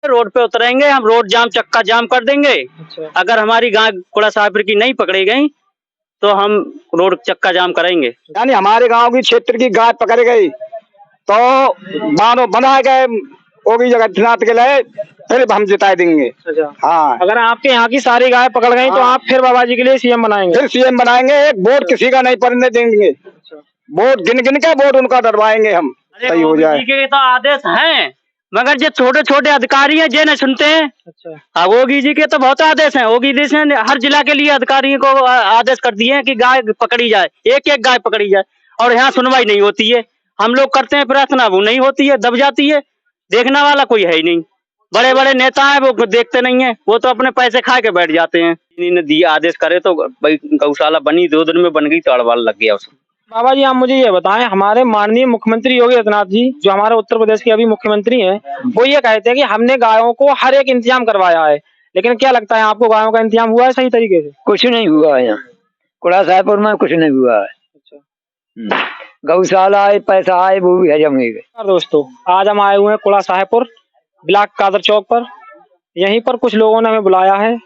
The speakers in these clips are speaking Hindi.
रोड पे उतरेंगे, हम रोड जाम चक्का जाम कर देंगे। अच्छा। अगर हमारी गाय कुड़ा साहिबपुर की नहीं पकड़ी गई तो हम रोड चक्का जाम करेंगे। यानी हमारे गांव की क्षेत्र की गाय पकड़ गई तो मानो बनाए गए योगी जगन्नाथ के लिए फिर हम जिता देंगे। अच्छा। हाँ, अगर आपके यहाँ की सारी गाय पकड़ गई तो आप फिर बाबा जी के लिए सीएम बनाएंगे? फिर सीएम बनाएंगे। एक वोट किसी का नहीं पड़ने देंगे। वोट गिन गिन के वोट उनका डरवाएंगे हम, सही हो जाए। के तो आदेश हैं, मगर जो छोटे छोटे अधिकारी हैं जे नहीं सुनते हैं। अच्छा। योगी जी के तो बहुत आदेश हैं। योगी जी ने हर जिला के लिए अधिकारियों को आदेश कर दिए हैं कि गाय पकड़ी जाए, एक एक गाय पकड़ी जाए, और यहाँ सुनवाई नहीं होती है। हम लोग करते हैं प्रार्थना, वो नहीं होती है, दब जाती है। देखने वाला कोई है ही नहीं। बड़े बड़े नेता हैं वो देखते नहीं है, वो तो अपने पैसे खा के बैठ जाते हैं। इन्होंने दिया आदेश करे तो भाई गौशाला बनी, 2 दिन में बन गई, ताड़वाल लग गया उसमें। बाबा जी आप मुझे ये बताएं, हमारे माननीय मुख्यमंत्री योगी आदित्यनाथ जी जो हमारे उत्तर प्रदेश के अभी मुख्यमंत्री हैं, वो ये कहते हैं कि हमने गायों को हर एक इंतजाम करवाया है, लेकिन क्या लगता है आपको गायों का इंतजाम हुआ है सही तरीके से? कुछ नहीं हुआ है यहाँ कुड़ा साहिबपुर में, कुछ नहीं हुआ है। अच्छा। गौशाला आए, पैसा आए, वो भी हजम हो गए। दोस्तों आज हम आए हुए हैं कुड़ा साहिबपुर ब्लॉक कादर चौक पर। यहीं पर कुछ लोगों ने हमें बुलाया है,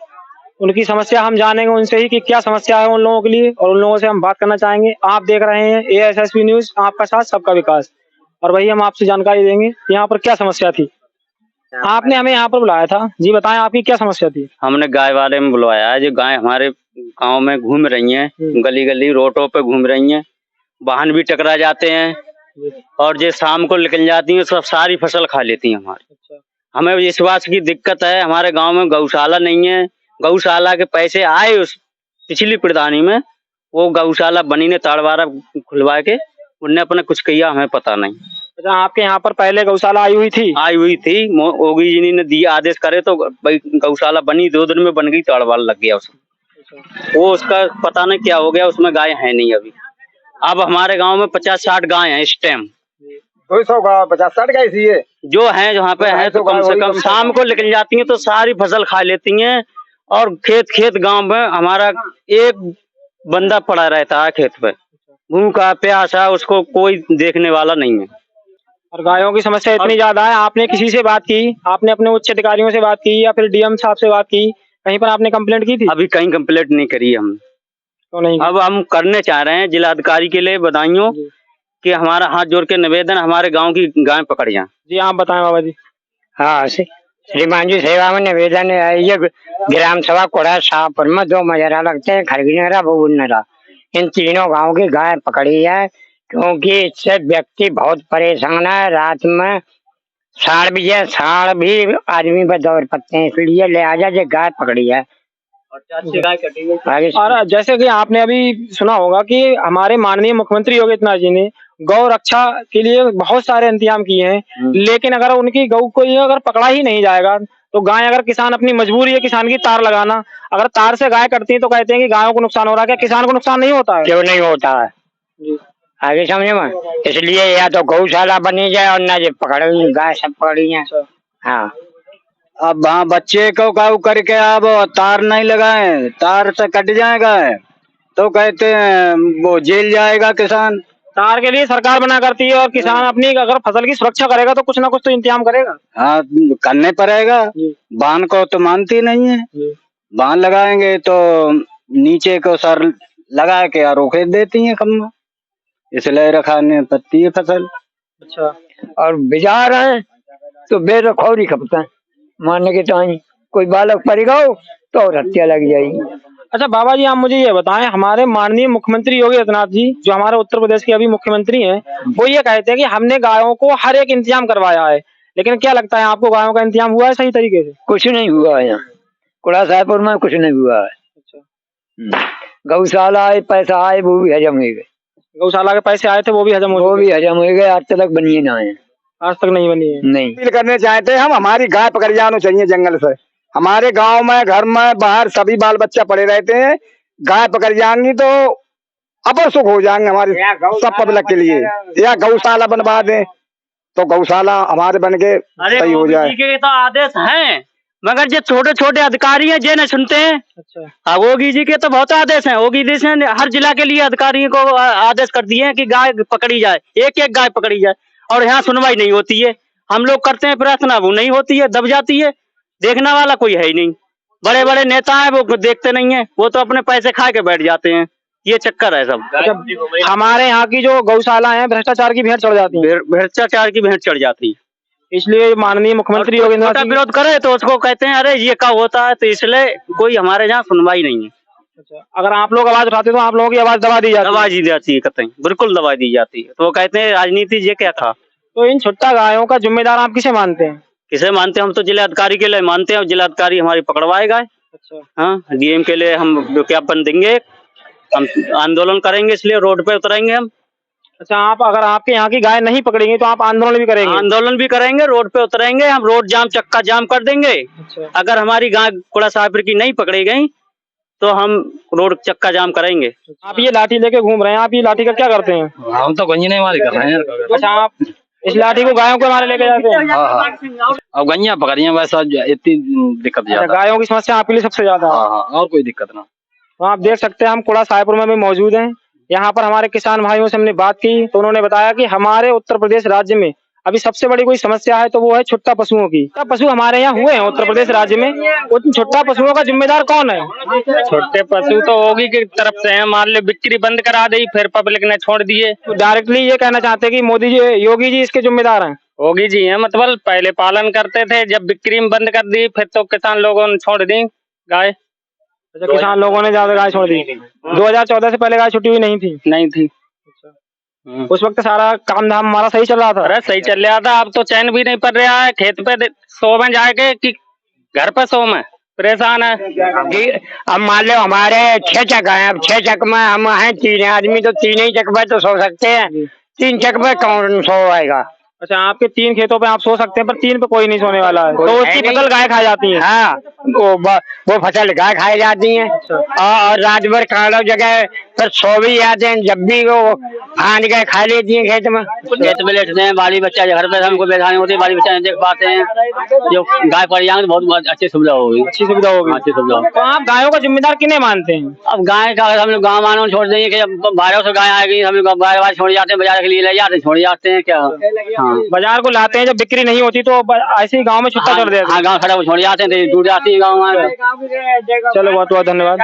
उनकी समस्या हम जानेंगे उनसे ही कि क्या समस्या है उन लोगों के लिए, और उन लोगों से हम बात करना चाहेंगे। आप देख रहे हैं ASSB न्यूज, आपका साथ सबका विकास, और वही हम आपसे जानकारी देंगे यहाँ पर क्या समस्या थी। आपने हमें यहाँ पर बुलाया था जी, बताएं आपकी क्या समस्या थी? हमने गाय वाले में बुलवाया है। जो गाय हमारे गांव में घूम रही हैं, गली गली रोडों पे घूम रही हैं, वाहन भी टकरा जाते हैं, और जो शाम को निकल जाती हैं सब सारी फसल खा लेती हैं हमारी। हमें इस बात की दिक्कत है, हमारे गांव में गौशाला नहीं है। गौशाला के पैसे आए उस पिछली प्रधानी में, वो गौशाला बनी ने ताड़वारा खुलवा के उनने अपने कुछ किया, हमें पता नहीं। अच्छा, आपके यहाँ पर पहले गौशाला आई हुई थी? आई हुई थी, योगी जी ने दिया आदेश करे तो भाई गौशाला बनी, 2 दिन में बन गई, ताड़वाल लग गया उसमें। वो उसका पता नहीं क्या हो गया, उसमें गाय है नहीं अभी। अब हमारे गांव में 50-60 गाय हैं इस टाइम। 200 गाय 50-60 गाय सी है जो है जहाँ पे है, तो कम से कम शाम को निकल जाती हैं तो सारी फसल खा लेती हैं, और खेत गांव में हमारा एक बंदा पड़ा रहता है खेत पे, भूखा प्यासा, उसको कोई देखने वाला नहीं है। और गायों की समस्या इतनी ज्यादा है, आपने किसी से बात की? आपने अपने उच्च अधिकारियों से बात की या फिर DM साहब से बात की? कहीं पर आपने कंप्लेंट की थी? अभी कहीं कंप्लेंट नहीं करी हमने। तो नहीं। अब हम करने चाह रहे हैं जिलाधिकारी के लिए बधाइयों कि हमारा हाथ जोड़ के निवेदन, हमारे गांव की गाय पकड़ जाए। जी आप बताएं बाबा जी। हाँ, श्रीमान जी सेवा में निवेदन है, ये ग्राम सभा कुड़ा साहिबपुर में 2 मजरा लगते हैं, खरगीनरा बबूनरा, इन तीनों गांव की गाय पकड़ी है, क्योंकि इससे व्यक्ति बहुत परेशान है। रात में साढ़ भी है, साढ़ भी आदमी पर दौड़ पड़ते हैं, इसलिए लिहाजा ये गाय पकड़ी है। और जैसे कि आपने अभी सुना होगा कि हमारे माननीय मुख्यमंत्री योगी आदित्यनाथ जी ने गौ रक्षा के लिए बहुत सारे इंतजाम किए हैं, लेकिन अगर उनकी गौ को अगर पकड़ा ही नहीं जाएगा तो गाय, अगर किसान अपनी मजबूरी है किसान की तार लगाना, अगर तार से गाय कटती है तो कहते हैं कि गायों को नुकसान हो रहा है, क्या किसान को नुकसान नहीं होता है? क्यों नहीं होता है आगे समझे में, इसलिए या तो गौशाला बनी जाए और ना ये पकड़ी गाय सब पकड़ी है। हाँ, अब वहाँ बच्चे को काऊ करके अब तार नहीं लगाए, तार से कट जाएगा तो कहते हैं वो जेल जाएगा किसान। तार के लिए सरकार बना करती है, और किसान अपनी अगर फसल की सुरक्षा करेगा तो कुछ ना कुछ तो इंतजाम करेगा। हाँ, करने पड़ेगा। बांध को तो मानती नहीं है, बांध लगाएंगे तो नीचे को सर लगा के रोके देती है खम्मा, इसलिए रखाने पड़ती है फसल। अच्छा। और बाजार है तो बेरखौरी खपता है, मारने के टाइम कोई बालक पड़ेगा तो और हत्या लग जाएगी। अच्छा बाबा जी आप मुझे ये बताएं, हमारे माननीय मुख्यमंत्री योगी आदित्यनाथ जी जो हमारे उत्तर प्रदेश के अभी मुख्यमंत्री हैं, वो ये कहते हैं कि हमने गायों को हर एक इंतजाम करवाया है, लेकिन क्या लगता है आपको गायों का इंतजाम हुआ है सही तरीके से? कुछ नहीं हुआ है यहाँ कुड़ा साहिबपुर में, कुछ नहीं हुआ है। अच्छा। गौशाला आए, पैसा आए, वो भी हजम हो गए। गौशाला के पैसे आए थे वो भी हजम हो गए, आज तक बनिए ना है, आज तक नहीं बनी है। नहीं अपील करने चाहते हम, हमारी गाय पकड़ जाना चाहिए जंगल से। हमारे गांव में, घर में, बाहर सभी बाल बच्चा पड़े रहते हैं, गाय पकड़ जाएंगी तो अपर सुख हो जाएंगे हमारे सब पब्लिक के लिए। या गौशाला बनवा दें तो गौशाला हमारे बन के सही हो जाए। के तो आदेश हैं, मगर जो छोटे छोटे अधिकारी हैं जे नहीं सुनते हैं। अच्छा। योगी जी के तो बहुत आदेश हैं। योगी जी ने हर जिला के लिए अधिकारियों को आदेश कर दिए हैं कि गाय पकड़ी जाए, एक एक गाय पकड़ी जाए, और यहाँ सुनवाई नहीं होती है। हम लोग करते हैं प्रार्थना, वो नहीं होती है, दब जाती है। देखने वाला कोई है ही नहीं। बड़े बड़े नेता हैं वो देखते नहीं है, वो तो अपने पैसे खा के बैठ जाते हैं। ये चक्कर है सब। हमारे यहाँ की जो गौशाला है भ्रष्टाचार की भेंट चढ़ जाती है, भ्रष्टाचार की भेंट चढ़ जाती है। इसलिए माननीय मुख्यमंत्री योगी छोटा विरोध करे तो उसको कहते हैं अरे ये क्या होता है, तो इसलिए कोई हमारे यहाँ सुनवाई नहीं है। अगर आप लोग आवाज उठाते तो आप लोगों की आवाज दबा दी जाती है। दबा दी जाती है, कहते हैं बिल्कुल दबा दी जाती है। तो वो कहते हैं राजनीति ये क्या था। तो इन छुट्टा गायों का जिम्मेदार आप किसे मानते हैं? किसे मानते हैं? हम तो जिलाधिकारी के लिए मानते हैं, जिलाधिकारी हमारी पकड़वाएगा। अच्छा, हाँ, डीएम के लिए हम विज्ञापन देंगे, हम आंदोलन करेंगे, इसलिए रोड पे उतरेंगे हम। अच्छा, आप अगर आपके यहाँ की गाय नहीं पकड़ेंगे तो आप आंदोलन भी करेंगे? आंदोलन भी करेंगे, रोड पे उतरेंगे हम, रोड जाम चक्का जाम कर देंगे। अच्छा। अगर हमारी गाय कुड़ा साहिबपुर की नहीं पकड़ी गई तो हम रोड चक्का जाम करेंगे। आप ये लाठी लेके घूम रहे हैं, आप ये लाठी का क्या करते हैं? हम तो गंजी नहीं मारी कर रहे हैं। अच्छा, आप इस लाठी को गायों के मारे लेके जाते हैं? हाँ। अब गंजियां पकड़ियां बस, इतनी दिक्कत अच्छा, ज्यादा। गायों की समस्या आपके लिए सबसे ज्यादा है। हाँ, और कोई दिक्कत ना। तो आप देख सकते हैं हम कुड़ा साहिबपुर में भी मौजूद हैं। यहाँ पर हमारे किसान भाइयों से हमने बात की तो उन्होंने बताया कि हमारे उत्तर प्रदेश राज्य में अभी सबसे बड़ी कोई समस्या है तो वो है छुट्टा पशुओं की। छुट्टा पशु हमारे यहाँ हुए हैं उत्तर प्रदेश राज्य में, उन छुट्टा पशुओं का जिम्मेदार कौन है? छोटे पशु तो होगी की तरफ से है, मान लो बिक्री बंद करा दी फिर पब्लिक ने छोड़ दिए। तो डायरेक्टली ये कहना चाहते हैं कि मोदी जी, योगी जी इसके जिम्मेदार हैं? होगी जी है, मतलब पहले पालन करते थे, जब बिक्री में बंद कर दी फिर तो किसान लोगों ने छोड़ दी गाय। अच्छा, किसान लोगों ने ज्यादा गाय छोड़ दी। 2014 से पहले गाय छुट्टी हुई नहीं थी? नहीं थी। उस वक्त सारा काम धाम हमारा सही चल रहा था? अरे सही चल रहा था, अब तो चैन भी नहीं पड़ रहा है। खेत पे सो में जाके कि घर पे सो में परेशान है। अब मान लो हमारे 6 चक हैं, अब 6 चक में हम हैं 3 आदमी, तो 3 ही चक पे तो सो सकते हैं। 3 चक पे कौन सो आएगा? अच्छा, आपके 3 खेतों पे आप सो सकते हैं पर 3 पे कोई नहीं सोने वाला है, तो उसकी फसल गाय खा जाती है? हाँ, वो फसल गाय खाई जाती है। और रात भर कालो जगह पर सो भी जाते हैं, जब भी वो फांद के खा लेती है खेत में। खेत में लेटते हैं, बाली बच्चा घर पे हमको बैठानी होती है, बाली बच्चा नहीं देख पाते हैं। जो गाय पड़ जाएंगे तो बहुत अच्छी सुविधा होगी। अच्छी सुविधा होगी। अच्छी सुविधा। तो आप गायों का जिम्मेदार किन्हें मानते हैं? अब गाय का हम लोग गाँव मानो छोड़ देंगे कि जब बाहरों से गाय आएगी हम लोग बार छोड़ जाते हैं, बाजार के लिए ले जाते छोड़ जाते हैं क्या। हाँ, बाजार को लाते हैं, जब बिक्री नहीं होती तो ऐसे ही गांव में छुट्टा कर देते हैं। हाँ, गाँव खड़ा छोड़ जाते हैं, टूट जाती है गाँव में। चलो, बहुत बहुत धन्यवाद।